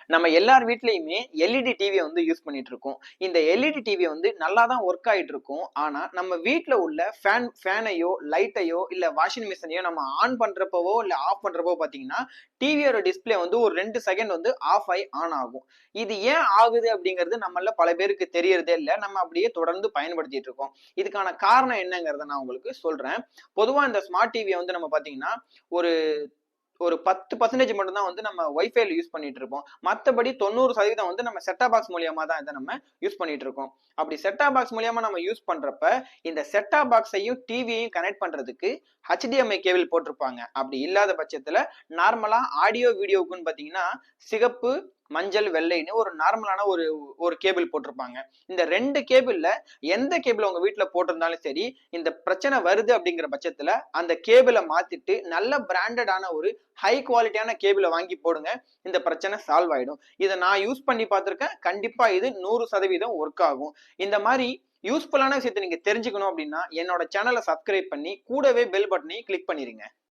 நம்ம எல்லார் வீட்லயுமே எல்இடி டிவியை வந்து யூஸ் பண்ணிட்டு இருக்கோம். இந்த எல்இடி டிவி வந்து நல்லா தான் ஒர்க் ஆயிட்டு இருக்கும். ஆனா நம்ம வீட்ல உள்ள ஃபேனையோ லைட்டையோ இல்ல வாஷிங் மிஷினையோ நம்ம ஆன் பண்றப்பவோ இல்ல ஆஃப் பண்றப்போ பாத்தீங்கன்னா டிவியோட டிஸ்பிளே வந்து ஒரு 2 செகண்ட் வந்து ஆஃப் ஆகி ஆன் ஆகும். இது ஏன் ஆகுது அப்படிங்கிறது நம்மள பல பேருக்கு தெரியறதே இல்ல. நம்ம அப்படியே தொடர்ந்து பயன்படுத்திட்டு இருக்கோம். இதுக்கான காரணம் என்னங்கிறத நான் உங்களுக்கு சொல்றேன். பொதுவா இந்த ஸ்மார்ட் டிவியை வந்து நம்ம பாத்தீங்கன்னா ஒரு ஒரு 10% மட்டும் தான் வந்து நம்ம வைஃபைல யூஸ் பண்ணிட்டு இருப்போம். மத்தபடி 90% வந்து நம்ம செட்டா பாக்ஸ் மூலியமா தான் இதை நம்ம யூஸ் பண்ணிட்டு இருக்கோம். அப்படி செட்டா பாக்ஸ் மூலியமா நம்ம யூஸ் பண்றப்ப இந்த செட்டா பாக்ஸையும் டிவியையும் கனெக்ட் பண்றதுக்கு HDMI கேபிள் போட்டிருப்பாங்க. அப்படி இல்லாத பட்சத்துல நார்மலா ஆடியோ வீடியோக்குன்னு பாத்தீங்கன்னா சிகப்பு மஞ்சள் வெள்ளைன்னு ஒரு நார்மலான ஒரு ஒரு கேபிள் போட்டிருப்பாங்க. இந்த 2 கேபிள்ல எந்த கேபிள் உங்க வீட்டுல போட்டிருந்தாலும் சரி, இந்த பிரச்சனை வருது அப்படிங்கிற பட்சத்துல அந்த கேபிளை மாத்திட்டு நல்ல பிராண்டடான ஒரு ஹை குவாலிட்டியான கேபிளை வாங்கி போடுங்க. இந்த பிரச்சனை சால்வ் ஆயிடும். இதை நான் யூஸ் பண்ணி பார்த்திருக்கேன். கண்டிப்பா இது 100% ஒர்க் ஆகும். இந்த மாதிரி யூஸ்ஃபுல்லான விஷயத்தை நீங்க தெரிஞ்சுக்கணும் அப்படின்னா என்னோட சேனலை சப்ஸ்கிரைப் பண்ணி கூடவே பெல் பட்டனையும் கிளிக் பண்ணிருங்க.